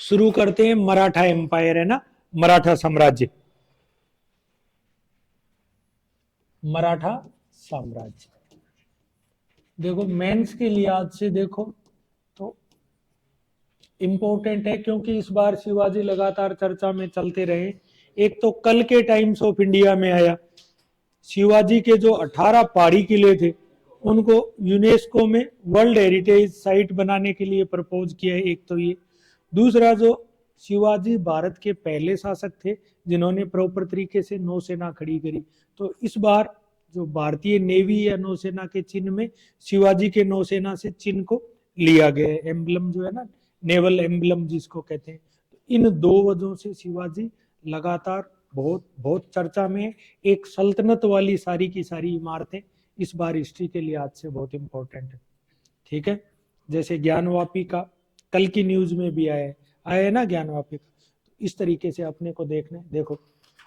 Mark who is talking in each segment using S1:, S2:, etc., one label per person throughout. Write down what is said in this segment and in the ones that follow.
S1: शुरू करते हैं मराठा एम्पायर, है ना, मराठा साम्राज्य। मराठा साम्राज्य देखो मेंस के लिहाज से देखो तो इंपॉर्टेंट है, क्योंकि इस बार शिवाजी लगातार चर्चा में चलते रहे। एक तो कल के टाइम्स ऑफ इंडिया में आया, शिवाजी के जो 18 पहाड़ी किले थे उनको यूनेस्को में वर्ल्ड हेरिटेज साइट बनाने के लिए प्रपोज किया है। एक तो ये, दूसरा जो शिवाजी भारत के पहले शासक थे जिन्होंने प्रॉपर तरीके से नौसेना खड़ी करी, तो इस बार जो भारतीय नेवी या नौसेना के चिन्ह में शिवाजी के नौसेना से चिन्ह को लिया गया है, एम्बलम जो है ना, नेवल एम्बलम जिसको कहते हैं। तो इन दो वजहों से शिवाजी लगातार बहुत बहुत चर्चा में। एक सल्तनत वाली सारी की सारी इमारतें इस बार हिस्ट्री के लिहाज से बहुत इंपॉर्टेंट है, ठीक है। जैसे ज्ञानवापी का कल की न्यूज में भी आया है ना ज्ञानवापी का, तो इस तरीके से अपने को देखना है। देखो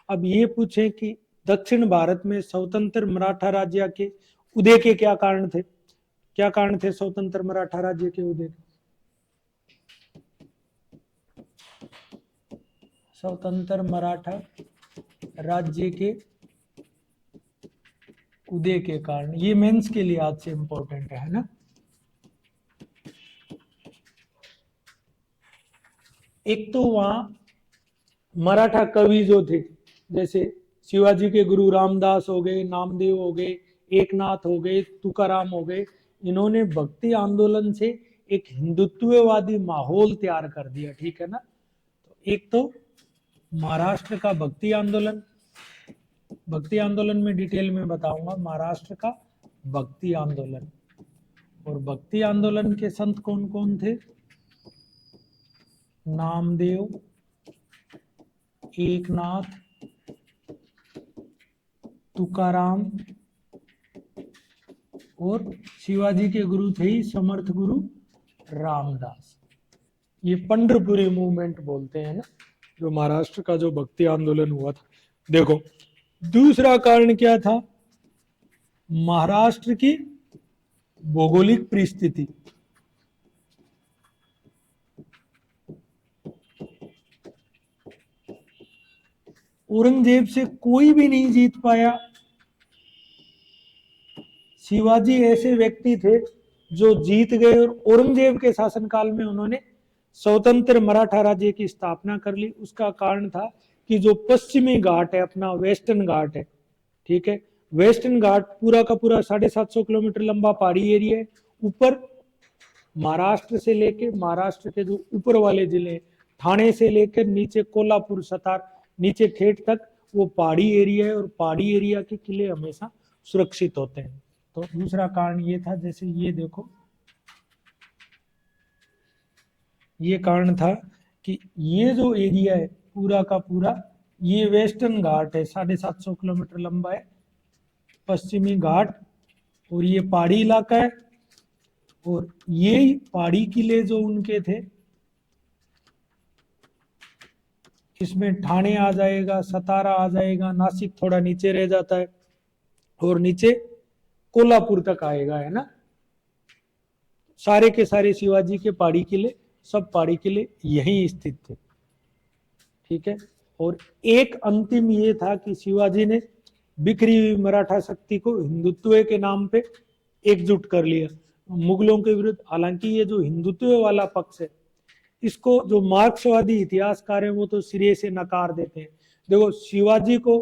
S1: अब ये पूछें कि दक्षिण भारत में स्वतंत्र मराठा राज्य के उदय के क्या कारण थे, क्या कारण थे स्वतंत्र मराठा राज्य के उदय के? स्वतंत्र मराठा राज्य के उदय के कारण, ये मेंस के लिहाज से इंपॉर्टेंट है ना। एक तो वहां मराठा कवि जो थे, जैसे शिवाजी के गुरु रामदास हो गए, नामदेव हो गए, एकनाथ हो गए, तुकाराम हो गए, इन्होंने भक्ति आंदोलन से एक हिंदुत्ववादी माहौल तैयार कर दिया, ठीक है ना। तो एक तो महाराष्ट्र का भक्ति आंदोलन, भक्ति आंदोलन में डिटेल में बताऊंगा, महाराष्ट्र का भक्ति आंदोलन। और भक्ति आंदोलन के संत कौन कौन थे? नामदेव, एकनाथ, तुकाराम, और शिवाजी के गुरु थे ही समर्थ गुरु रामदास। ये पंढरपुरी मूवमेंट बोलते हैं ना, जो महाराष्ट्र का जो भक्ति आंदोलन हुआ था। देखो दूसरा कारण क्या था? महाराष्ट्र की भौगोलिक परिस्थिति। औरंगजेब से कोई भी नहीं जीत पाया। शिवाजी ऐसे व्यक्ति थे जो जीत गए, और औरंगजेब के शासनकाल में उन्होंने स्वतंत्र मराठा राज्य की स्थापना कर ली। उसका कारण था कि जो पश्चिमी घाट है अपना, वेस्टर्न घाट है, ठीक है, वेस्टर्न घाट पूरा का पूरा 750 किलोमीटर लंबा पहाड़ी एरिया है। ऊपर महाराष्ट्र से लेके, महाराष्ट्र के जो ऊपर वाले जिले ठाणे से लेकर नीचे कोल्हापुर, सतार, नीचे ठेठ तक वो पहाड़ी एरिया है, और पहाड़ी एरिया के किले हमेशा सुरक्षित होते हैं। तो दूसरा कारण ये था। जैसे ये देखो, ये कारण था कि ये जो एरिया है पूरा का पूरा, ये वेस्टर्न घाट है, 750 किलोमीटर लंबा है, पश्चिमी घाट, और ये पहाड़ी इलाका है। और ये पहाड़ी किले जो उनके थे, इसमें ठाणे आ जाएगा, सतारा आ जाएगा, नासिक थोड़ा नीचे रह जाता है, और नीचे कोल्हापुर तक आएगा, है ना। सारे के सारे शिवाजी के पहाड़ी किले, सब पहाड़ी किले यहीं स्थित थे, ठीक है। और एक अंतिम ये था कि शिवाजी ने बिखरी हुई मराठा शक्ति को हिंदुत्व के नाम पे एकजुट कर लिया मुगलों के विरुद्ध। हालांकि ये जो हिंदुत्व वाला पक्ष है, इसको जो मार्क्सवादी इतिहासकार है वो तो सिरे से नकार देते हैं। देखो शिवाजी को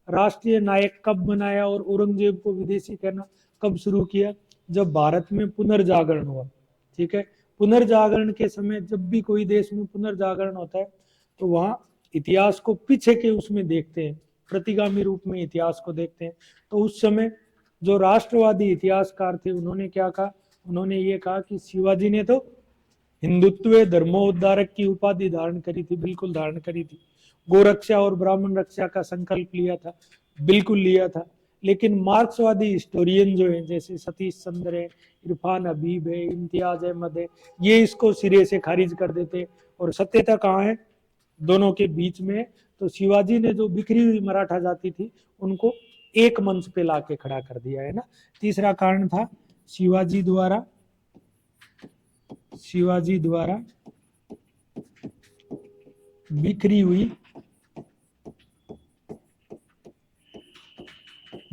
S1: राष्ट्रीय नायक कब बनाया और औरंगजेब को विदेशी कहना कब शुरू किया? जब भारत में पुनर्जागरण हुआ, ठीक है। पुनर्जागरण के समय जब भी कोई देश में पुनर्जागरण होता है तो वहां इतिहास को पीछे के उसमें देखते हैं, प्रतिगामी रूप में इतिहास को देखते हैं। तो उस समय जो राष्ट्रवादी इतिहासकार थे उन्होंने क्या कहा? उन्होंने ये कहा कि शिवाजी ने तो हिंदुत्व धर्मोद्धारक की उपाधि धारण करी थी, बिल्कुल धारण करी थी। गोरक्षा और ब्राह्मण रक्षा का संकल्प लिया था, बिल्कुल लिया था। लेकिन मार्क्सवादी हिस्टोरियन जो है, जैसे सतीश चंद्र है, इरफान हबीब है, इम्तियाज अहमद है, ये इसको सिरे से खारिज कर देते। और सत्यता कहाँ है? दोनों के बीच में। तो शिवाजी ने जो बिखरी हुई मराठा जाति थी उनको एक मंच पे लाके खड़ा कर दिया, है ना। तीसरा कारण था शिवाजी द्वारा बिखरी हुई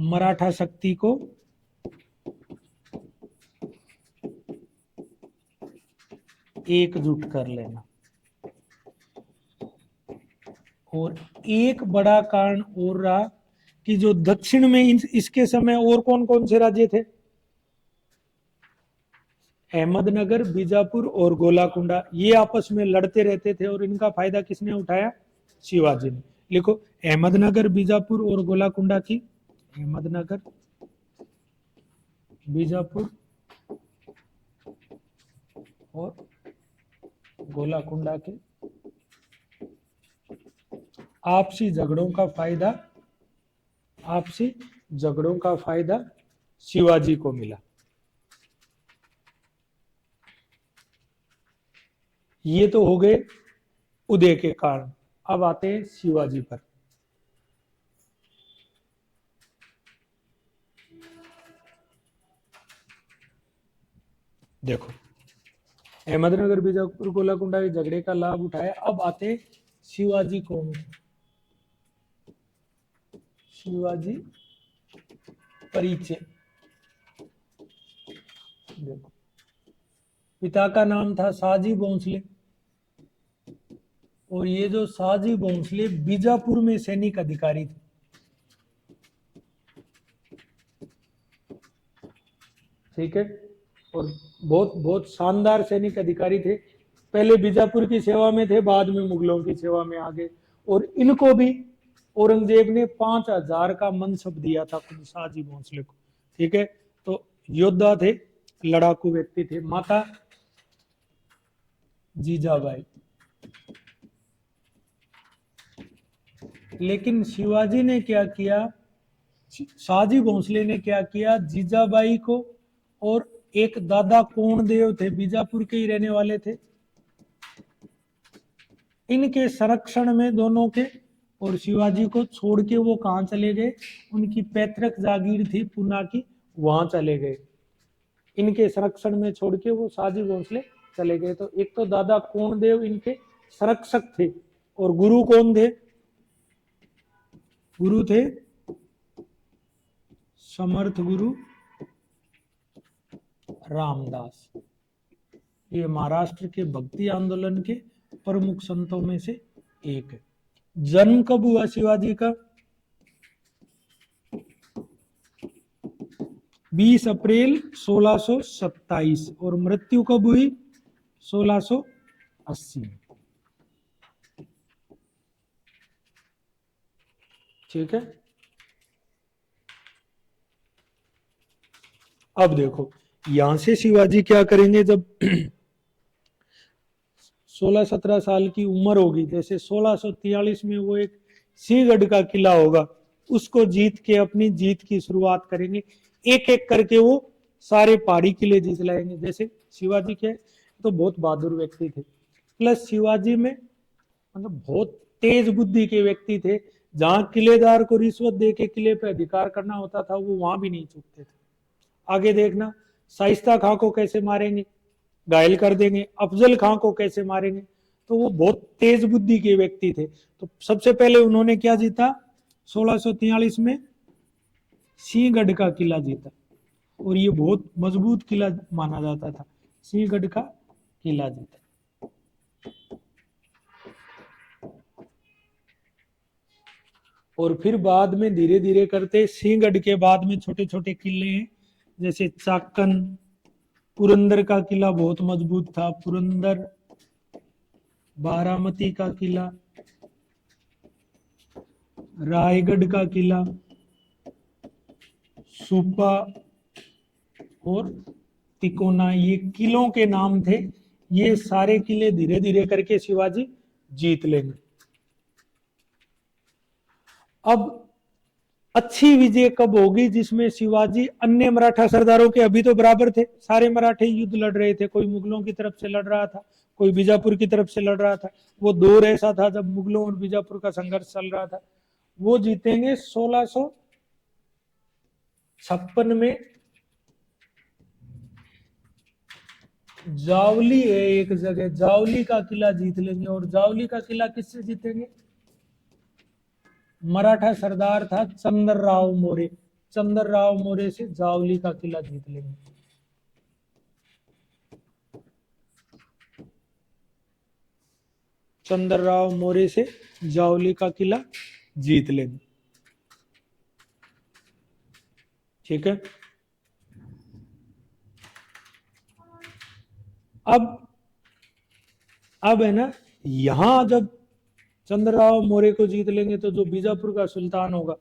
S1: मराठा शक्ति को एकजुट कर लेना। और एक बड़ा कारण और रहा कि जो दक्षिण में इसके समय और कौन कौन से राज्य थे, अहमदनगर, बीजापुर और गोलाकुंडा, ये आपस में लड़ते रहते थे और इनका फायदा किसने उठाया, शिवाजी ने। लिखो अहमदनगर, बीजापुर और गोलाकुंडा की, अहमदनगर, बीजापुर और गोलाकुंडा के आपसी झगड़ों का फायदा शिवाजी को मिला। ये तो हो गए उदय के कारण। अब आते हैं शिवाजी पर। देखो अहमदनगर, बीजापुर, गोलाकुंडा के झगड़े का लाभ उठाया। अब आते हैं शिवाजी कौन, शिवाजी परिचय। देखो पिता का नाम था शाहजी भोंसले, और ये जो शाहजी भोंसले बीजापुर में सैनिक अधिकारी थे। ठीक है, और बहुत बहुत शानदार सैनिक अधिकारी थे। पहले बीजापुर की सेवा में थे, बाद में मुगलों की सेवा में आ गए। और इनको भी औरंगजेब ने 5000 का मनसब दिया था खुद शाहजी भोंसले को। ठीक है, तो योद्धा थे, लड़ाकू व्यक्ति थे। माता जीजाबाई। लेकिन शिवाजी ने क्या किया, शाहजी भोंसले ने क्या किया, जीजाबाई को और एक दादा कोंडदेव थे, बीजापुर के ही रहने वाले थे, इनके संरक्षण में दोनों के, और शिवाजी को छोड़ के वो कहां चले गए, उनकी पैतृक जागीर थी पूना की, वहां चले गए। इनके संरक्षण में छोड़ के वो शाहजी भोंसले चले गए। तो एक तो दादा कोंडदेव इनके संरक्षक थे, और गुरु कौन थे, गुरु थे समर्थ गुरु रामदास। ये महाराष्ट्र के भक्ति आंदोलन के प्रमुख संतों में से एक है। जन्म कब हुआ शिवाजी का, 20 अप्रैल 1627, और मृत्यु कब हुई, 1680। ठीक है, अब देखो यहां से शिवाजी क्या करेंगे, जब 16-17 साल की उम्र होगी, जैसे 1643 में वो एक सिंहगढ़ का किला होगा, उसको जीत के अपनी जीत की शुरुआत करेंगे। एक एक करके वो सारे पहाड़ी किले जीत लाएंगे। जैसे शिवाजी के तो बहुत बहादुर व्यक्ति थे, प्लस शिवाजी में मतलब बहुत तेज बुद्धि के व्यक्ति थे। जहां किलेदार को रिश्वत दे के किले पे अधिकार करना होता था, वो वहां भी नहीं चूकते थे। आगे देखना, शाइस्ता खां को कैसे मारेंगे, घायल कर देंगे। अफजल खां को कैसे मारेंगे। तो वो बहुत तेज बुद्धि के व्यक्ति थे। तो सबसे पहले उन्होंने क्या जीता, 1643 में सिंहगढ़ का किला जीता, और ये बहुत मजबूत किला माना जाता था, सिंहगढ़ का किला जीता। और फिर बाद में धीरे धीरे करते, सिंहगढ़ के बाद में छोटे छोटे किले हैं, जैसे चाकन, पुरंदर का किला बहुत मजबूत था, पुरंदर, बारामती का किला, रायगढ़ का किला, सुपा और तिकोना, ये किलों के नाम थे। ये सारे किले धीरे धीरे करके शिवाजी जीत लेंगे। अब अच्छी विजय कब होगी, जिसमें शिवाजी अन्य मराठा सरदारों के अभी तो बराबर थे, सारे मराठे युद्ध लड़ रहे थे, कोई मुगलों की तरफ से लड़ रहा था, कोई बीजापुर की तरफ से लड़ रहा था। वो दौर ऐसा था जब मुगलों और बीजापुर का संघर्ष चल रहा था। वो जीतेंगे 1656 में जावली है एक जगह, जावली का किला जीत लेंगे। और जावली का किला किससे जीतेंगे? मराठा सरदार था चंद्रराव मौर्य, चंद्रराव मौर्य से जावली का किला जीत लेंगे। चंद्रराव मौर्य से जावली का किला जीत लेंगे। ठीक है। अब है ना, यहां जब चंद्रराव मौर्य को जीत लेंगे तो जो बीजापुर का सुल्तान होगा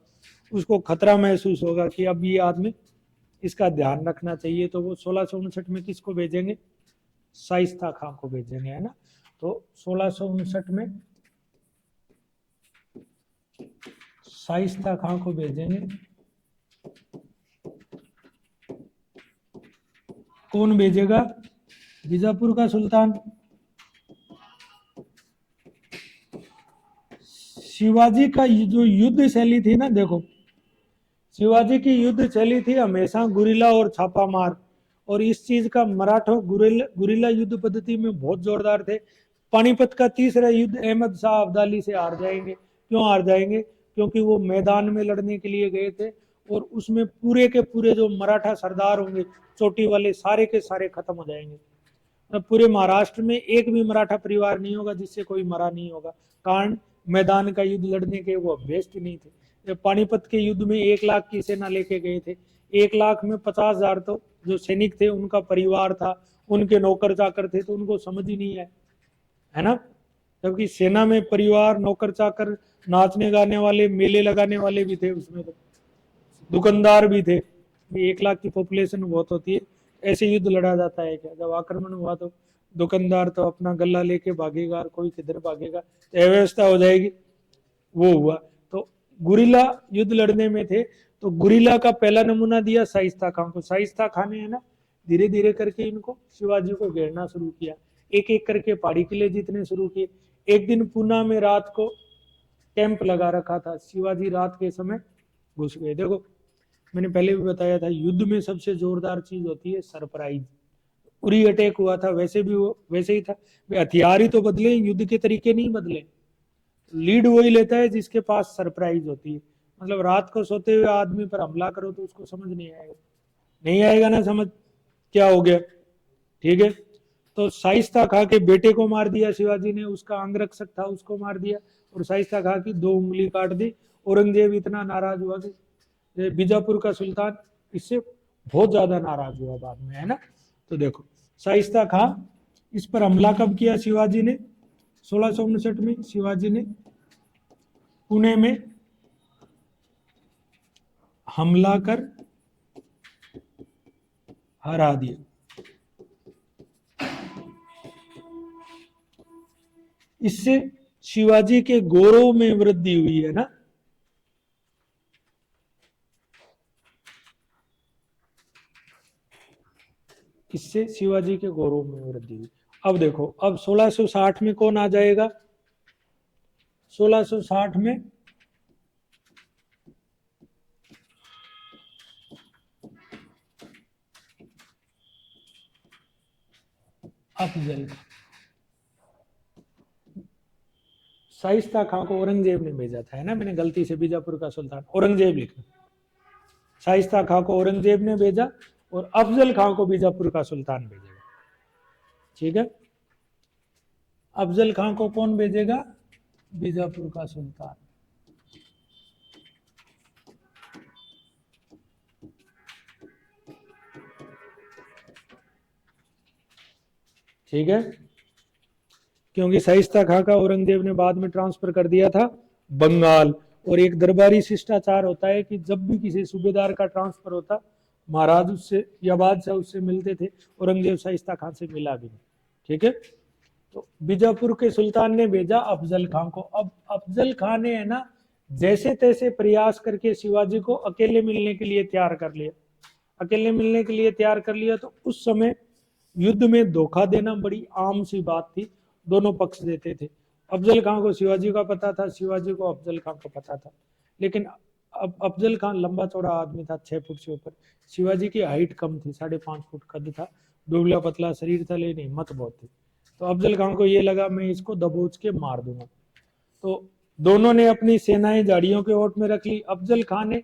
S1: उसको खतरा महसूस होगा कि अब ये आदमी, इसका ध्यान रखना चाहिए। तो वो 1659 में किसको भेजेंगे? शाइस्ता खां को भेजेंगे, है ना। तो 1659 में शाइस्ता खां को भेजेंगे। कौन भेजेगा? बीजापुर का सुल्तान। शिवाजी का जो युद्ध शैली थी ना, देखो शिवाजी की युद्ध शैली थी हमेशा गुरिल्ला और छापा मार। और इस चीज का मराठों गुरिल्ला युद्ध पद्धति में बहुत जोरदार थे। पानीपत का तीसरा युद्ध अहमद शाह अब्दाली से हार जाएंगे। क्यों हार जाएंगे? क्योंकि वो मैदान में लड़ने के लिए गए थे और उसमें पूरे के पूरे जो मराठा सरदार होंगे चोटी वाले, सारे के सारे खत्म हो जाएंगे। पूरे महाराष्ट्र में एक भी मराठा परिवार नहीं होगा जिससे कोई मरा नहीं होगा। कारण मैदान का युद्ध लड़ने के वो अभ्यस्त नहीं थे। पानीपत के युद्ध में 1 लाख की सेना लेके गए थे। 1 लाख में 50,000 तो जो सैनिक थे उनका परिवार था, उनके नौकर चाकर थे, तो उनको समझ ही नहीं है ना। जबकि सेना में परिवार, नौकर चाकर, नाचने गाने वाले, मेले लगाने वाले भी थे, उसमें तो दुकानदार भी थे। 1 लाख की पॉपुलेशन बहुत होती है, ऐसे युद्ध लड़ा जाता है क्या? जब आक्रमण हुआ तो दुकानदार तो अपना गला लेके भागेगा और कोई किधर भागेगा, तो अव्यवस्था हो जाएगी। वो हुआ। तो गुरिल्ला युद्ध लड़ने में थे, तो गुरिल्ला का पहला नमूना दिया शाइस्ता खां को। शाइस्ता खां ने है ना धीरे धीरे करके इनको, शिवाजी को घेरना शुरू किया। एक एक करके पहाड़ी किले जीतने शुरू किए। एक दिन पूना में रात को कैंप लगा रखा था, शिवाजी रात के समय घुस गए। देखो मैंने पहले भी बताया था, युद्ध में सबसे जोरदार चीज होती है सरप्राइज। उरी अटैक हुआ था, वैसे भी वो वैसे ही था। हथियार ही तो बदले, युद्ध के तरीके नहीं बदले। लीड वही लेता है जिसके पास सरप्राइज होती है। मतलब रात को सोते हुए आदमी पर हमला करो तो उसको समझ नहीं आएगा, नहीं आएगा ना समझ, क्या हो गया। ठीक है। तो शाइस्ता खां के बेटे को मार दिया शिवाजी ने, उसका अंगरक्षक था उसको मार दिया, और शाइस्ता खां की 2 उंगली काट दी। औरंगजेब इतना नाराज हुआ कि बीजापुर का सुल्तान इससे बहुत ज्यादा नाराज हुआ बाद में, है ना। तो देखो शाइस्ता खां, इस पर हमला कब किया शिवाजी ने? 1659 में शिवाजी ने पुणे में हमला कर हरा दिया। इससे शिवाजी के गौरव में वृद्धि हुई, है ना। इससे शिवाजी के गौरव में वृद्धि हुई। अब देखो, अब 1660 में कौन आ जाएगा? 1660 में अफजल खां। शाइस्ता खां को औरंगजेब ने भेजा था, है ना। मैंने गलती से बीजापुर का सुल्तान औरंगजेब लिखा। शाइस्ता खां को औरंगजेब ने भेजा और अफजल खां को बीजापुर का सुल्तान भेजेगा। ठीक है। अफजल खां को कौन भेजेगा? बीजापुर का सुल्तान। ठीक है। क्योंकि शाइस्ता खां का औरंगजेब ने बाद में ट्रांसफर कर दिया था बंगाल। और एक दरबारी शिष्टाचार होता है कि जब भी किसी सूबेदार का ट्रांसफर होता, महाराज उससे या बादशाह उससे मिलते थे। औरंगजेब शाइस्ता खां से मिला भी नहीं। ठीक है। तो बीजापुर के सुल्तान ने भेजा अफजल खां को। अब अफजल खां ने है ना जैसे तैसे प्रयास करके शिवाजी को अकेले मिलने के लिए तैयार कर लिया। अकेले मिलने के लिए तैयार कर लिया। तो उस समय युद्ध में धोखा देना बड़ी आम सी बात थी, दोनों पक्ष देते थे। अफजल खां को शिवाजी का पता था, शिवाजी को अफजल खां का पता था। लेकिन अब अफजल खां लंबा चौड़ा आदमी था, 6 फुट से ऊपर। शिवाजी की हाइट कम थी, 5.5 फुट कद था। दुबला पतला शरीर था लेकिन हिम्मत बहुत थी। तो अफजल खान को ये लगा मैं इसको दबोच के मार दूंगा। तो दोनों ने अपनी सेनाएं झाड़ियों के ओट में रख ली। अफजल खान ने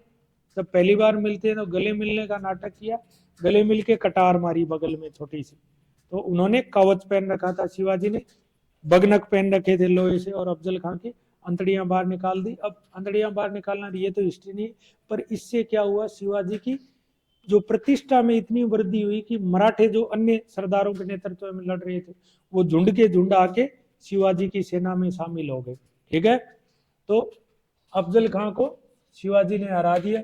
S1: जब पहली बार मिलते हैं तो गले मिलने का नाटक किया, गले मिल के कटार मारी बगल में छोटी सी। तो उन्होंने कवच पहन रखा था, शिवाजी ने बगनक पहन रखे थे लोहे से, और अफजल खान की अंतड़ियां बाहर निकाल दी। अब अंतड़ियां बाहर निकालना ये तो हिस्ट्री नहीं, पर इससे क्या हुआ, शिवाजी की जो प्रतिष्ठा में इतनी वृद्धि हुई कि मराठे जो अन्य सरदारों के नेतृत्व में लड़ रहे थे वो झुंड के झुंड आके शिवाजी की सेना में शामिल हो गए। ठीक है, तो अफजल खान को शिवाजी ने हरा दिया।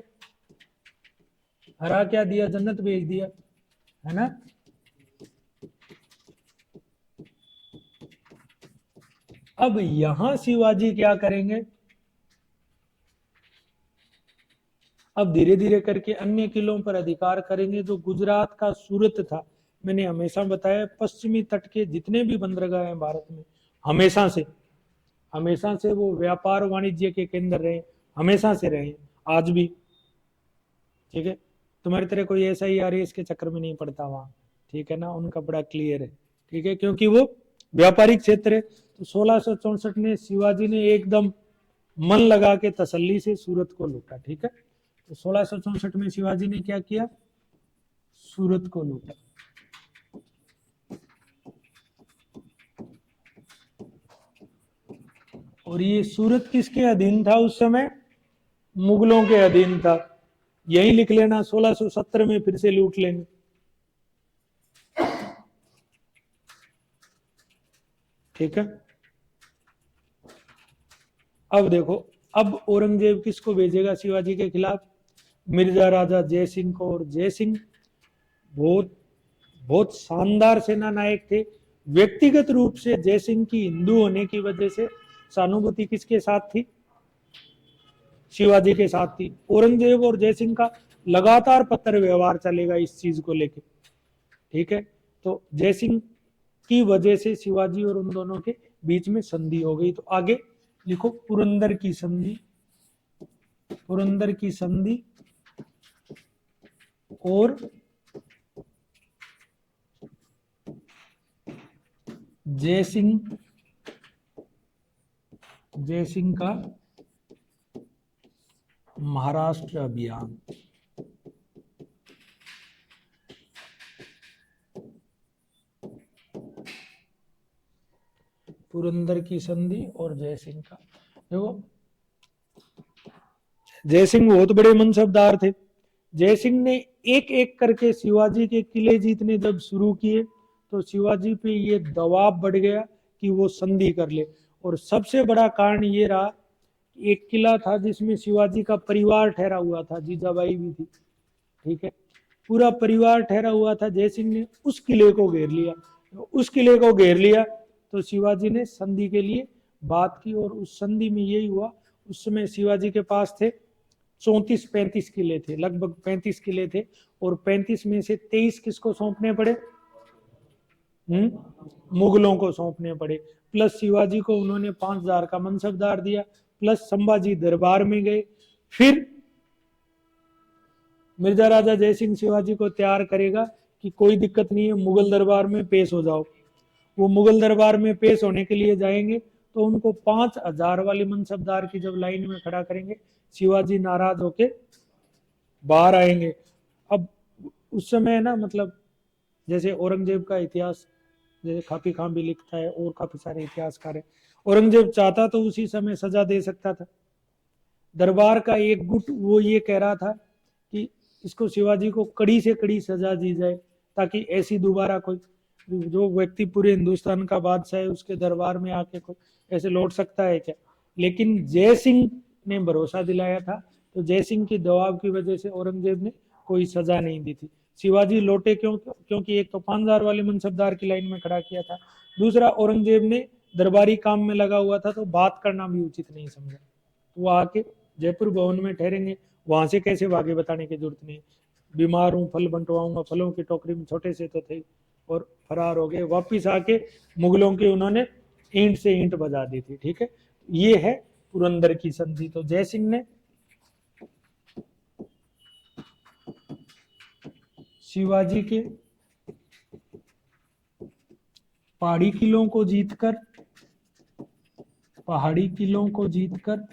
S1: हरा क्या दिया, जन्नत भेज दिया, है ना। अब यहां शिवाजी क्या करेंगे, अब धीरे धीरे करके अन्य किलों पर अधिकार करेंगे। जो गुजरात का सूरत था, मैंने हमेशा बताया पश्चिमी तट के जितने भी बंदरगाह हैं भारत में, हमेशा से वो व्यापार वाणिज्य के केंद्र रहे, हमेशा से रहे, आज भी। ठीक है, तुम्हारी तरह कोई ऐसा ही आ रही है इसके चक्कर में नहीं पड़ता वहां, ठीक है ना, उनका बड़ा क्लियर है। ठीक है, क्योंकि वो व्यापारिक क्षेत्र है। तो 1664 में शिवाजी ने एकदम मन लगा के तसल्ली से सूरत को लूटा। ठीक है, तो 1664 में शिवाजी ने क्या किया, सूरत को लूटा। और ये सूरत किसके अधीन था उस समय, मुगलों के अधीन था। यही लिख लेना, 1670 में फिर से लूट लेंगे। ठीक है, अब देखो, अब औरंगजेब किसको भेजेगा शिवाजी के खिलाफ, मिर्जा राजा जय सिंह को। और जय सिंह बहुत बहुत शानदार सेना नायक थे। व्यक्तिगत रूप से जय सिंह की हिंदू होने की वजह से सहानुभूति किसके साथ थी, शिवाजी के साथ थी। औरंगजेब और जय सिंह का लगातार पत्र व्यवहार चलेगा इस चीज को लेकर। ठीक है, तो जय सिंह की वजह से शिवाजी और उन दोनों के बीच में संधि हो गई। तो आगे लिखो, पुरंदर की संधि, पुरंदर की संधि और जय सिंह का महाराष्ट्र अभियान। पुरंदर की संधि और जय सिंह का, देखो जय सिंह बहुत बड़े मनसबदार थे। जय सिंह ने एक एक करके शिवाजी के किले जीतने जब शुरू किए तो शिवाजी पे ये दबाव बढ़ गया कि वो संधि कर ले। और सबसे बड़ा कारण ये रहा, एक किला था जिसमें शिवाजी का परिवार ठहरा हुआ था, जीजाबाई भी थी। ठीक है, पूरा परिवार ठहरा हुआ था। जय सिंह ने उस किले को घेर लिया। उस किले को घेर लिया तो शिवाजी ने संधि के लिए बात की, और उस संधि में यही हुआ, उस समय शिवाजी के पास थे 34-35 किले थे, लगभग 35 किले थे, और 35 में से 23 किसको सौंपने पड़े, मुगलों को सौंपने पड़े। प्लस शिवाजी को उन्होंने 5000 का मनसबदार दिया, प्लस संभाजी दरबार में गए। फिर मिर्जा राजा जयसिंह शिवाजी को तैयार करेगा कि कोई दिक्कत नहीं है, मुगल दरबार में पेश हो जाओ। वो मुगल दरबार में पेश होने के लिए जाएंगे तो उनको 5000 वाली मनसबदार की जब लाइन में खड़ा करेंगे, शिवाजी नाराज होके बाहर आएंगे। अब उस समय ना, मतलब जैसे औरंगजेब का इतिहास, जैसे खापी खां भी लिखता है और काफी सारे इतिहासकार है, औरंगजेब चाहता तो उसी समय सजा दे सकता था। दरबार का एक गुट वो ये कह रहा था कि इसको शिवाजी को कड़ी से कड़ी सजा दी जाए, ताकि ऐसी दोबारा कोई जो व्यक्ति पूरे हिंदुस्तान का बादशाह है उसके दरबार में आके कोई ऐसे लौट सकता है क्या। लेकिन जय सिंह ने भरोसा दिलाया था, तो जय सिंह के दबाव की वजह से औरंगजेब ने कोई सजा नहीं दी थी। शिवाजी लौटे क्यों, क्योंकि एक तो 5000 वाले मनसबदार की लाइन में खड़ा किया था, दूसरा औरंगजेब ने दरबारी काम में लगा हुआ था तो बात करना भी उचित नहीं समझा। वो आके जयपुर भवन में ठहरेंगे, वहां से कैसे भागे बताने की जरूरत नहीं। बीमार हूं, फल बंटवाऊंगा, फलों की टोकरी में छोटे से तो थे, और फरार हो गए। वापिस आके मुगलों की उन्होंने ईंट से ईंट बजा दी थी। ठीक है, ये है पुरंदर की संधि। तो जय सिंह ने शिवाजी के पहाड़ी किलों को जीतकर, पहाड़ी किलों को जीतकर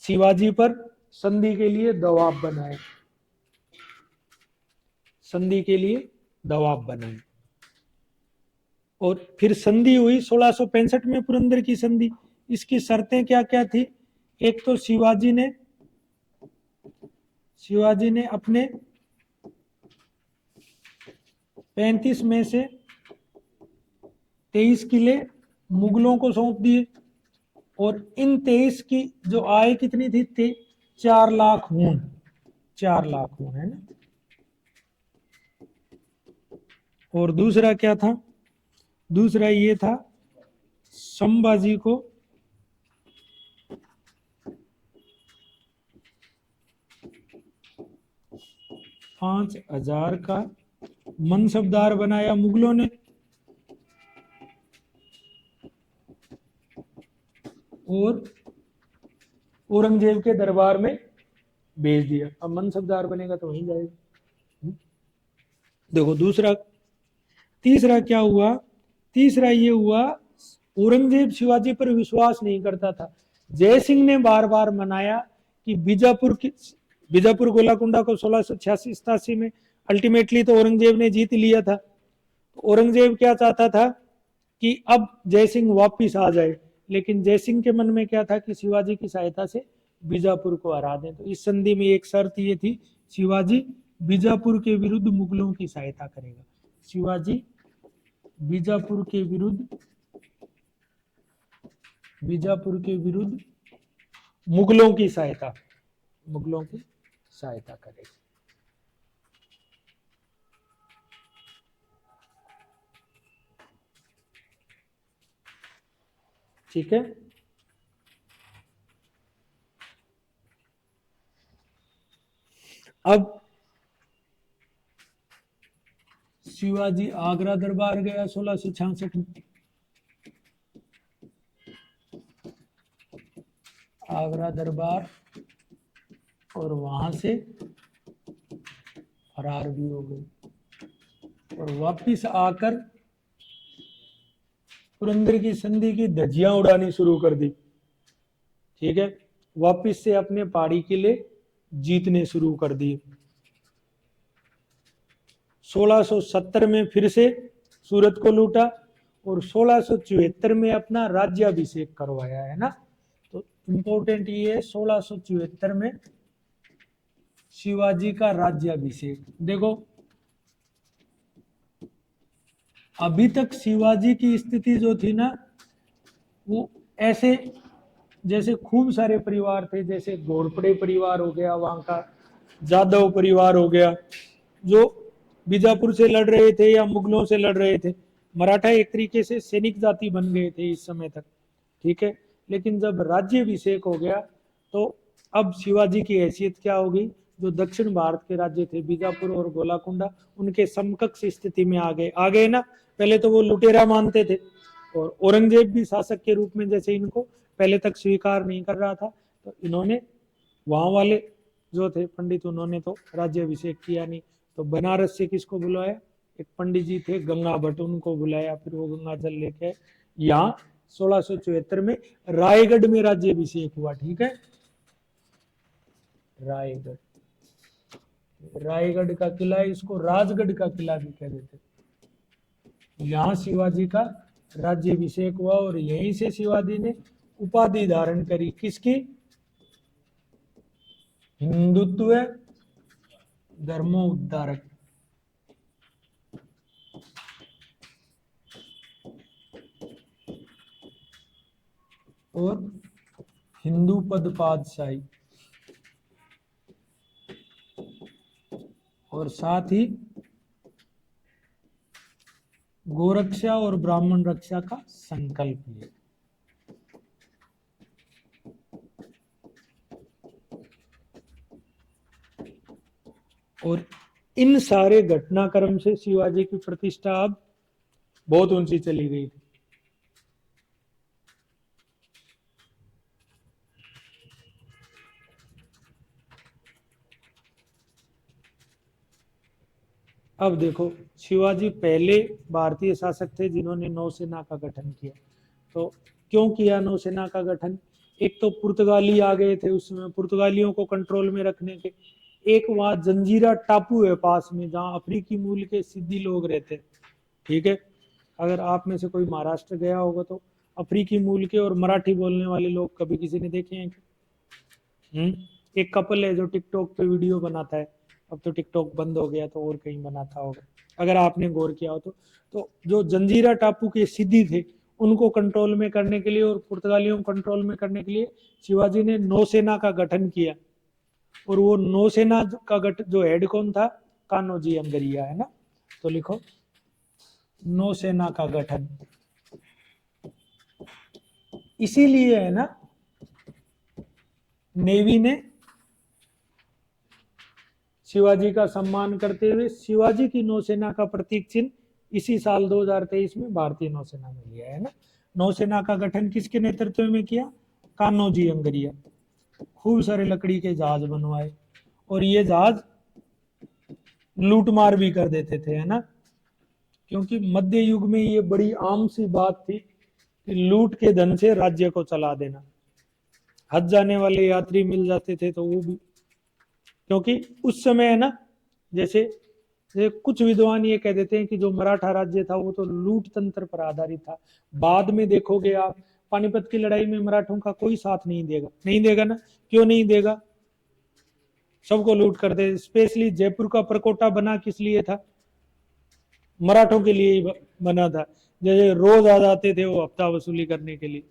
S1: शिवाजी पर संधि के लिए दबाव बनाए, संधि के लिए दबाव बनाए। और फिर संधि हुई 1665 में, पुरंदर की संधि। इसकी शर्तें क्या क्या थी? एक तो शिवाजी ने अपने 35 में से 23 किले मुगलों को सौंप दिए, और इन 23 की जो आय कितनी थी 4 लाख हून, 4 लाख हून, है ना। और दूसरा क्या था? दूसरा ये था, संभाजी को 5,000 का मनसबदार बनाया मुगलों ने, और औरंगजेब के दरबार में भेज दिया। अब मनसबदार बनेगा तो वहीं जाएगा। देखो दूसरा। तीसरा क्या हुआ? तीसरा ये हुआ, औरंगजेब शिवाजी पर विश्वास नहीं करता था। जय सिंह ने बार बार मनाया कि बीजापुर गोलाकुंडा को 1686-87 में अल्टीमेटली तो औरंगजेब ने जीत लिया था। तो औरंगजेब क्या चाहता था कि अब जय सिंह वापिस आ जाए, लेकिन जय सिंह के मन में क्या था कि शिवाजी की सहायता से बीजापुर को हरा दें। तो इस संधि में एक शर्त ये थी, शिवाजी बीजापुर के विरुद्ध मुगलों की सहायता करेगा। शिवाजी बीजापुर के विरुद्ध मुगलों की सहायता करेगा। ठीक है। अब शिवाजी आगरा दरबार गया 1666 में। आगरा दरबार, और वहां से फरार भी हो गए, और वापिस आकर पुरंदर की संधि की धज्जियां उड़ानी शुरू कर दी। ठीक है। वापिस से अपने पहाड़ी किले जीतने शुरू कर दिए। 1670 में फिर से सूरत को लूटा, और 1674 में अपना राज्याभिषेक करवाया, है ना। तो इंपॉर्टेंट ये है, 1674 में शिवाजी का राज्याभिषेक। देखो अभी तक शिवाजी की स्थिति जो थी ना, वो ऐसे जैसे खूब सारे परिवार थे, जैसे घोरपड़े परिवार हो गया, वहां का जादव परिवार हो गया, जो बीजापुर से लड़ रहे थे या मुगलों से लड़ रहे थे। मराठा एक तरीके से सैनिक जाति बन गए थे इस समय तक। ठीक है। लेकिन जब राज्याभिषेक हो गया तो अब शिवाजी की हैसियत क्या होगी? जो दक्षिण भारत के राज्य थे बीजापुर और गोलाकुंडा, उनके समकक्ष स्थिति में आ गए ना। पहले तो वो लुटेरा मानते थे, और औरंगजेब भी शासक के रूप में जैसे इनको पहले तक स्वीकार नहीं कर रहा था, तो इन्होंने वहां वाले जो थे पंडित, उन्होंने तो राज्याभिषेक किया नहीं। तो बनारस से किसको बुलाया? एक पंडित जी थे गंगा भट्ट, उनको बुलाया, फिर वो गंगा जल लेके यहाँ 1674 में रायगढ़ में राज्याभिषेक हुआ। ठीक है। रायगढ़ का किला, इसको राजगढ़ का किला भी कह देते। यहाँ शिवाजी का राज्याभिषेक हुआ, और यहीं से शिवाजी ने उपाधि धारण करी, किसकी? हिंदुत्व धर्मोद्धारक। और हिंदू पद पादशाही, और साथ ही गोरक्षा और ब्राह्मण रक्षा का संकल्प लिया। और इन सारे घटनाक्रम से शिवाजी की प्रतिष्ठा अब बहुत ऊंची चली गई थी। अब देखो, शिवाजी पहले भारतीय शासक थे जिन्होंने नौसेना का गठन किया। तो क्यों किया नौसेना का गठन? एक तो पुर्तगाली आ गए थे उस समय, पुर्तगालियों को कंट्रोल में रखने के। एक वहां जंजीरा टापू है पास में, जहां अफ्रीकी मूल के सिद्धी लोग रहते हैं। ठीक है, अगर आप में से कोई महाराष्ट्र गया होगा तो अफ्रीकी मूल के और मराठी बोलने वाले लोग कभी किसी ने देखे हैं क्या? एक कपल है जो टिकटॉक पे वीडियो बनाता है, अब तो टिकटॉक बंद हो गया तो और कहीं बनाता होगा, अगर आपने गौर किया हो तो जो जंजीरा टापू के सिद्धी थे उनको कंट्रोल में करने के लिए और पुर्तगालियों को कंट्रोल में करने के लिए शिवाजी ने नौसेना का गठन किया। और वो नौसेना का जो हेड कौन था? कान्होजी अंगरिया, है ना। तो लिखो नौसेना का गठन। इसीलिए है ना, नेवी ने शिवाजी का सम्मान करते हुए शिवाजी की नौसेना का प्रतीक चिन्ह इसी साल 2023 में भारतीय नौसेना में लिया है ना। नौसेना का गठन किसके नेतृत्व में किया? कान्होजी अंगरिया। खूब सारे लकड़ी के जहाज बनवाए और ये जहाज लूटमार भी कर देते थे, है ना। क्योंकि मध्य युग में ये बड़ी आम सी बात थी कि लूट के धन से राज्य को चला देना। हज जाने वाले यात्री मिल जाते थे तो वो भी, क्योंकि उस समय है ना, जैसे कुछ विद्वान ये कह देते हैं कि जो मराठा राज्य था वो तो लूट तंत्र पर आधारित था। बाद में देखोगे आप, पानीपत की लड़ाई में मराठों का कोई साथ नहीं देगा, नहीं देगा ना। क्यों नहीं देगा? सबको लूट कर दे। स्पेशली जयपुर का परकोटा बना किस लिए था? मराठों के लिए ही बना था। जैसे रोज आ जाते थे वो हफ्ता वसूली करने के लिए।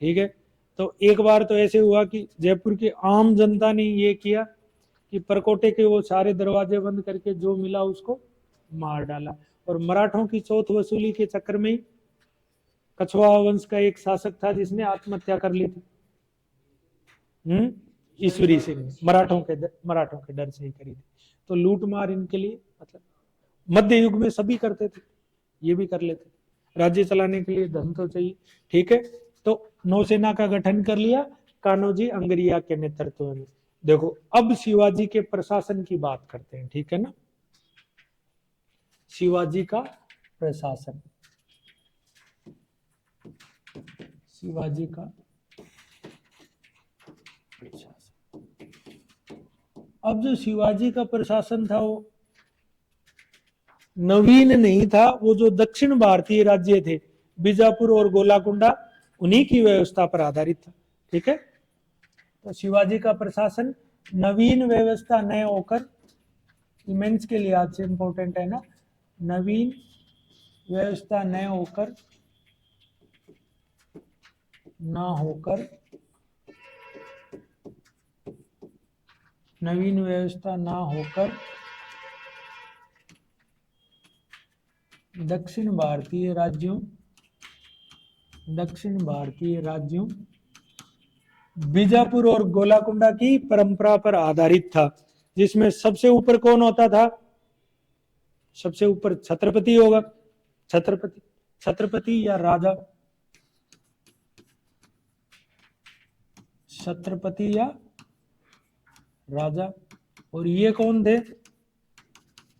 S1: ठीक है, तो एक बार तो ऐसे हुआ कि जयपुर की आम जनता ने ये किया कि परकोटे के वो सारे दरवाजे बंद करके जो मिला उसको मार डाला। और मराठों की चौथ वसूली के चक्कर में कछवा वंश का एक शासक था जिसने आत्महत्या कर ली थी। ईश्वरी सिंह ने मराठों के डर से ही करी थी। तो लूट मार इनके लिए, मतलब मध्य युग में सभी करते थे, ये भी कर लेते। राज्य चलाने के लिए धन तो चाहिए। ठीक है, तो नौसेना का गठन कर लिया कान्होजी अंगरिया के नेतृत्व में। देखो, अब शिवाजी के प्रशासन की बात करते हैं। ठीक है ना, शिवाजी का प्रशासन, शिवाजी का प्रशासन। अब जो शिवाजी का प्रशासन था वो नवीन नहीं था। वो जो दक्षिण भारतीय राज्य थे, बीजापुर और गोलाकुंडा, उन्हीं की व्यवस्था पर आधारित था। ठीक है, तो शिवाजी का प्रशासन नवीन व्यवस्था न होकर, इमेंस के लिहाज से इंपॉर्टेंट है ना, नवीन व्यवस्था न होकर नवीन व्यवस्था ना होकर दक्षिण भारतीय राज्यों बीजापुर और गोलाकुंडा की परंपरा पर आधारित था, जिसमें सबसे ऊपर कौन होता था? सबसे ऊपर छत्रपति होगा, छत्रपति या राजा, छत्रपति या राजा। और ये कौन थे?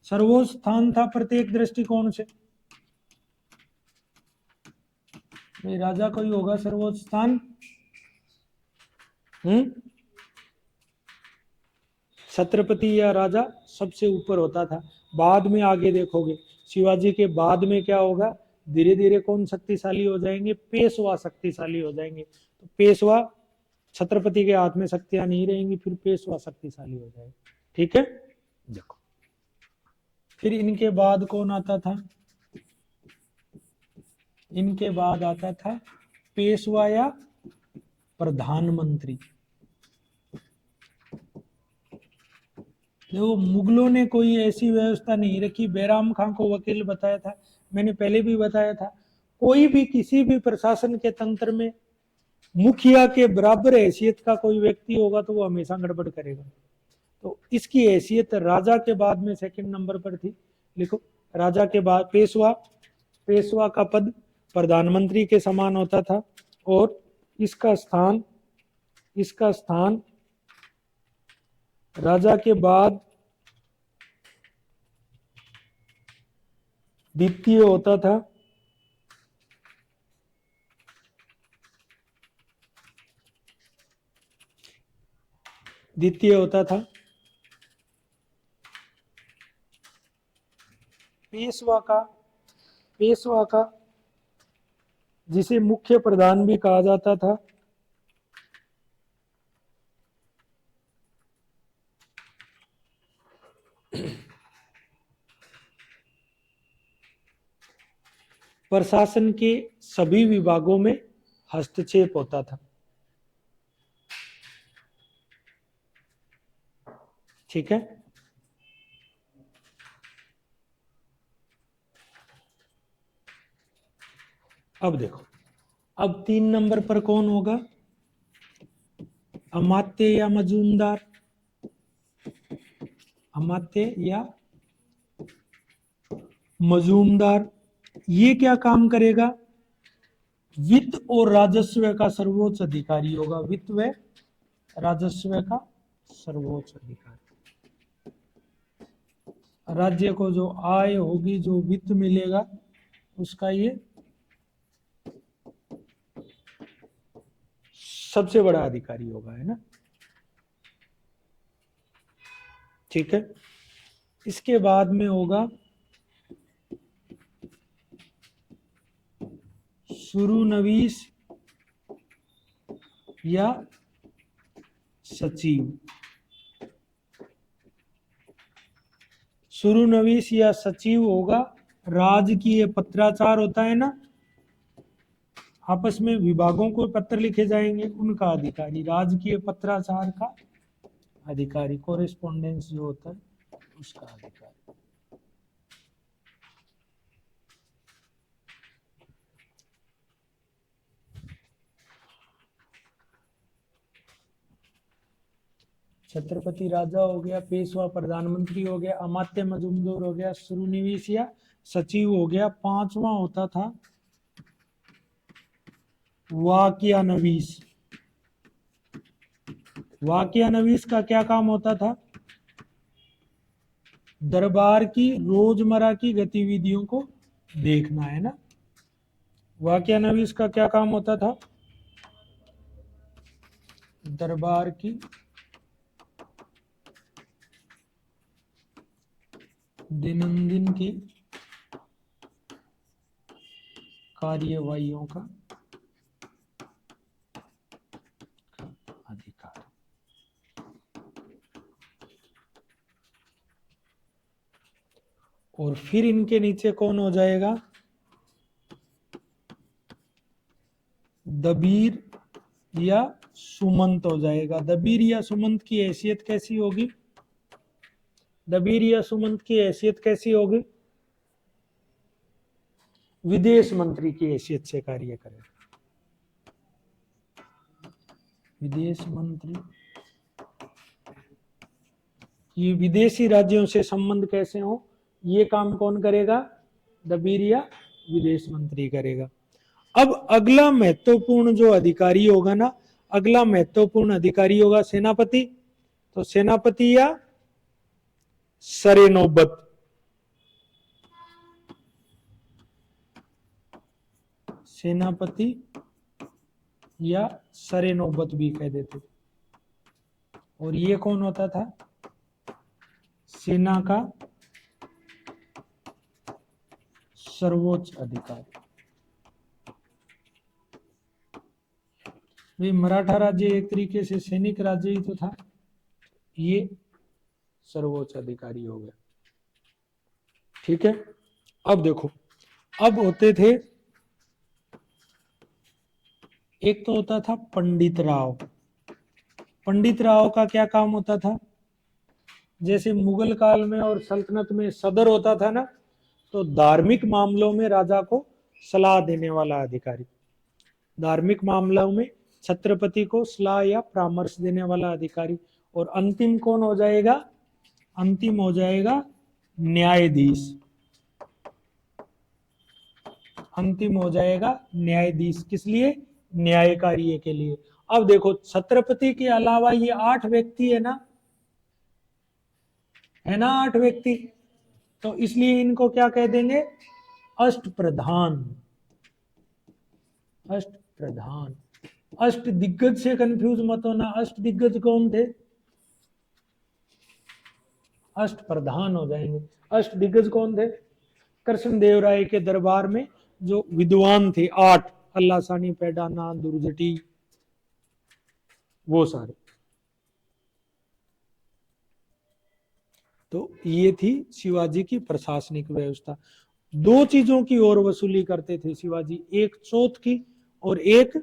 S1: सर्वोच्च स्थान था प्रत्येक दृष्टिकोण से। राजा को ही होगा सर्वोच्च स्थान। छत्रपति या राजा सबसे ऊपर होता था। बाद में आगे देखोगे, शिवाजी के बाद में क्या होगा? धीरे धीरे कौन शक्तिशाली हो जाएंगे? पेशवा शक्तिशाली हो जाएंगे। तो पेशवा, छत्रपति के हाथ में शक्तियां नहीं रहेंगी, फिर पेशवा शक्तिशाली हो जाएगा। ठीक है, देखो फिर इनके बाद कौन आता था? इनके बाद आता था पेशवा या प्रधानमंत्री। देखो, मुगलों ने कोई ऐसी व्यवस्था नहीं रखी। बैराम खां को वकील बताया था, मैंने पहले भी बताया था, कोई भी किसी भी प्रशासन के तंत्र में मुखिया के बराबर हैसियत का कोई व्यक्ति होगा तो वो हमेशा गड़बड़ करेगा। तो इसकी हैसियत राजा के बाद में सेकंड नंबर पर थी। लिखो, राजा के बाद पेशवा का पद प्रधानमंत्री के समान होता था। और इसका स्थान राजा के बाद द्वितीय होता था पेशवा का जिसे मुख्य प्रधान भी कहा जाता था। प्रशासन के सभी विभागों में हस्तक्षेप होता था। ठीक है, अब देखो, अब 3 नंबर पर कौन होगा? अमात्य या मजूमदार? अमात्य या मजूमदार ये क्या काम करेगा? वित्त और राजस्व का सर्वोच्च अधिकारी होगा। वित्त व राजस्व का सर्वोच्च अधिकारी। राज्य को जो आय होगी, जो वित्त मिलेगा, उसका ये सबसे बड़ा अधिकारी होगा, है ना। ठीक है, इसके बाद में होगा शुरूनवीस या सचिव। शुरूनवीस या सचिव होगा, राजकीय पत्राचार होता है ना, आपस में विभागों को पत्र लिखे जाएंगे, उनका अधिकारी, राजकीय पत्राचार का अधिकारी, कोरेस्पोंडेंस जो होता है उसका अधिकारी। छत्रपति राजा हो गया, पेशवा प्रधानमंत्री हो गया, अमात्य मजूमदार हो गया, शुरूनिवीस या सचिव हो गया। 5वां होता था वाक्यानवीस। वाक्यानवीस का क्या काम होता था? दरबार की रोजमर्रा की गतिविधियों को देखना, है ना। वाक्यानवीस का क्या काम होता था? दरबार की दैनंदिन की कार्यवाहियों का अधिकार। और फिर इनके नीचे कौन हो जाएगा? दबीर या सुमंत हो जाएगा। दबीर या सुमंत की हैसियत कैसी होगी? दबीर या सुमंत की हैसियत कैसी होगी? विदेश मंत्री की हैसियत से कार्य करेगा। विदेश मंत्री, ये विदेशी राज्यों से संबंध कैसे हो, ये काम कौन करेगा? दबीर या विदेश मंत्री करेगा। अब अगला महत्वपूर्ण जो अधिकारी होगा ना, अगला महत्वपूर्ण अधिकारी होगा सेनापति। तो सेनापति या सरे नौबत, सेनापति या सरे नौबत भी कह देते। और ये कौन होता था? सेना का सर्वोच्च अधिकारी। भाई मराठा राज्य एक तरीके से सैनिक राज्य ही तो था, ये सर्वोच्च अधिकारी हो गया। ठीक है, अब देखो, अब होते थे, एक तो होता था पंडित राव। पंडित राव का क्या काम होता था? जैसे मुगल काल में और सल्तनत में सदर होता था ना, तो धार्मिक मामलों में राजा को सलाह देने वाला अधिकारी। धार्मिक मामलों में छत्रपति को सलाह या परामर्श देने वाला अधिकारी। और अंतिम कौन हो जाएगा? अंतिम हो जाएगा न्यायाधीश। अंतिम हो जाएगा न्यायाधीश। किस लिए? न्याय कार्य के लिए। अब देखो, छत्रपति के अलावा ये 8 व्यक्ति है ना, 8 व्यक्ति। तो इसलिए इनको क्या कह देंगे? अष्टप्रधान, अष्टप्रधान। अष्ट दिग्गज से कंफ्यूज मत होना, अष्ट दिग्गज कौन थे? अष्ट प्रधान हो जाएंगे। अष्ट दिग्गज कौन थे? कृष्णदेव राय के दरबार में जो विद्वान थे, 8, अल्लासानी, पेडाना, दुर्जटी, वो सारे। तो ये थी शिवाजी की प्रशासनिक व्यवस्था। 2 चीजों की और वसूली करते थे शिवाजी, एक चौथ की और एक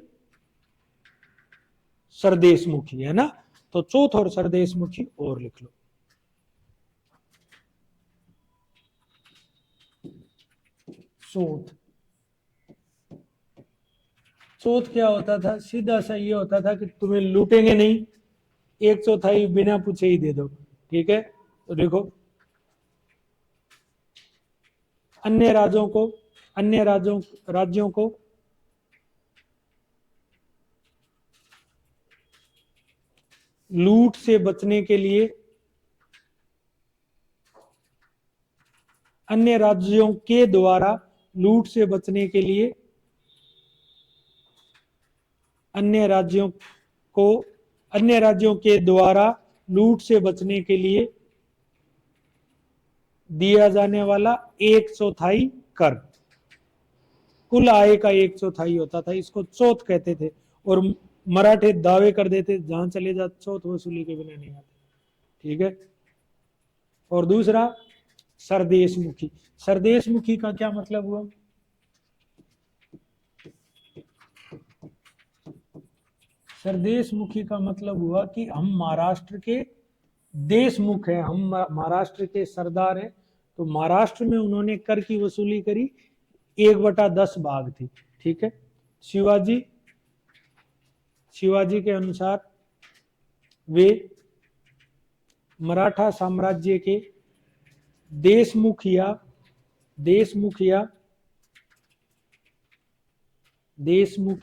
S1: सरदेशमुखी, है ना। तो चौथ और सरदेशमुखी और लिख लो। चौथ, चौथ क्या होता था? सीधा सा ये होता था कि तुम्हें लूटेंगे नहीं, 1/4 बिना पूछे ही दे दो, ठीक है। तो देखो, अन्य राज्यों को लूट से बचने के लिए, अन्य राज्यों के द्वारा लूट से बचने के लिए, अन्य राज्यों के द्वारा लूट से बचने के लिए दिया जाने वाला 1/4 कर, कुल आय का 1/4 होता था, इसको चौथ कहते थे। और मराठे दावे कर देते जहां चले जा चौथ वसूली के बिना नहीं आते, ठीक है। और दूसरा सरदेशमुखी, सरदेशमुखी का क्या मतलब हुआ? सरदेशमुखी का मतलब हुआ कि हम महाराष्ट्र के देशमुख हैं, हम महाराष्ट्र के सरदार हैं। तो महाराष्ट्र में उन्होंने कर की वसूली करी, 1/10 भाग थी, ठीक है। शिवाजी के अनुसार वे मराठा साम्राज्य के देशमुख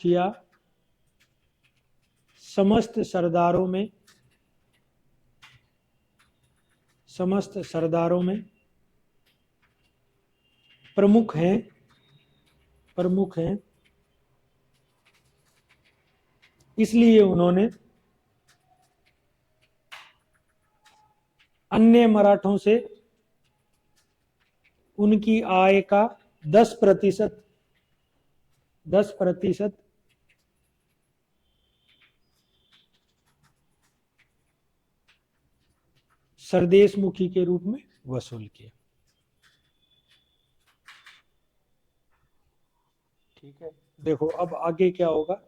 S1: या समस्त सरदारों में प्रमुख हैं, इसलिए उन्होंने अन्य मराठों से उनकी आय का 10% सरदेशमुखी के रूप में वसूल किया, ठीक है। देखो अब आगे क्या होगा,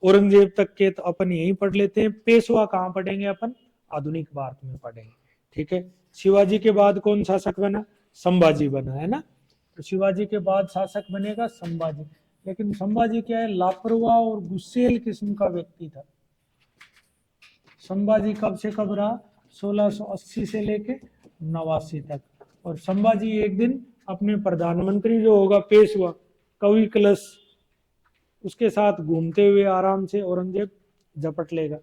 S1: औरंगजेब तक के तो अपन यहीं पढ़ लेते हैं, पेशवा कहाँ पढ़ेंगे अपन? आधुनिक भारत में पढ़ेंगे, ठीक है। शिवाजी के बाद कौन शासक बना? संभाजी बना, है ना। तो शिवाजी के बाद शासक बनेगा संभाजी। लेकिन संभाजी क्या है, लापरवाह और गुस्सेल किस्म का व्यक्ति था। संभाजी कब से कब रहा? 1680 से लेके 89 तक। और संभाजी एक दिन अपने प्रधानमंत्री जो होगा पेशवा कवि कलश, उसके साथ घूमते हुए आराम से औरंगजेब झपट लेगा,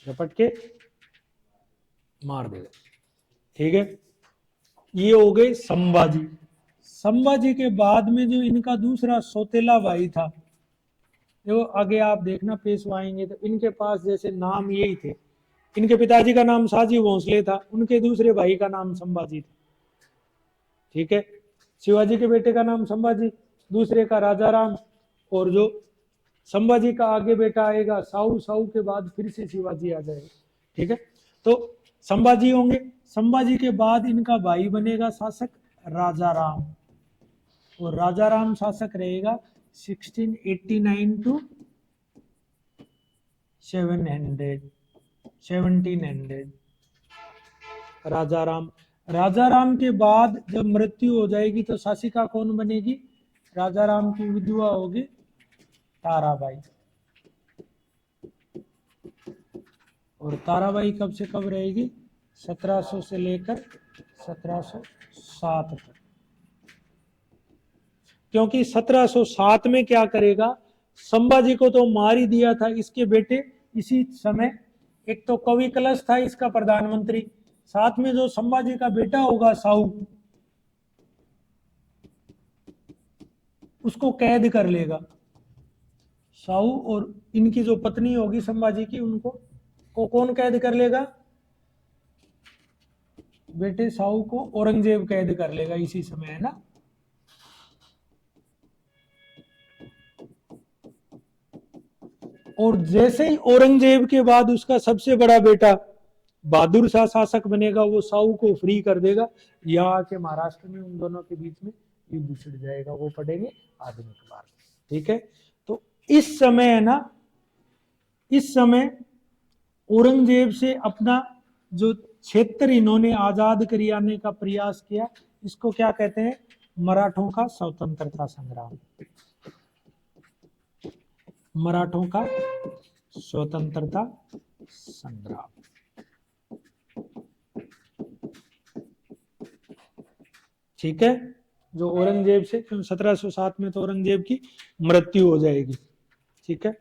S1: झपट के मार देगा, ठीक है। ये हो गए संभाजी। संभाजी के बाद में जो इनका दूसरा सौतेला भाई था, जो आगे आप देखना पेशवा आएंगे तो इनके पास जैसे नाम यही थे, इनके पिताजी का नाम साजी भोंसले था, उनके दूसरे भाई का नाम संभाजी था, ठीक है। शिवाजी के बेटे का नाम संभाजी, दूसरे का राजा राम, और जो संभाजी का आगे बेटा आएगा साहू, साहू के बाद फिर से शिवाजी आ जाएगा, ठीक है। तो संभाजी होंगे, संभाजी के बाद इनका भाई बनेगा शासक राजा राम, और राजा राम शासक रहेगा 1689 to 1700। राजा राम के बाद जब मृत्यु हो जाएगी तो शासिका कौन बनेगी? राजा राम की विधवा होगी ताराबाई। और ताराबाई कब से कब रहेगी? 1700 से लेकर 1707 तक। क्योंकि 1707 में क्या करेगा, संभाजी को तो मार ही दिया था, इसके बेटे इसी समय, एक तो कवि कलश था इसका प्रधानमंत्री, साथ में जो संभाजी का बेटा होगा साहू, उसको कैद कर लेगा। साहू और इनकी जो पत्नी होगी संभाजी की, उनको को कौन कैद कर लेगा? बेटे साहू को औरंगजेब कैद कर लेगा इसी समय, है ना। और जैसे ही औरंगजेब के बाद उसका सबसे बड़ा बेटा बहादुर शाह शासक बनेगा, वो साहू को फ्री कर देगा। यहाँ के महाराष्ट्र में उन दोनों के बीच में युद्ध छिड़ जाएगा, वो पढ़ेंगे आधुनिक भारत। ठीक है, तो इस समय है ना, इस समय औरंगजेब से अपना जो क्षेत्र इन्होंने आजाद कराने का प्रयास किया, इसको क्या कहते हैं? मराठों का स्वतंत्रता संग्राम। मराठों का स्वतंत्रता संग्राम। ठीक है, जो औरंगजेब से 1707 में तो औरंगजेब की मृत्यु हो जाएगी। ठीक है,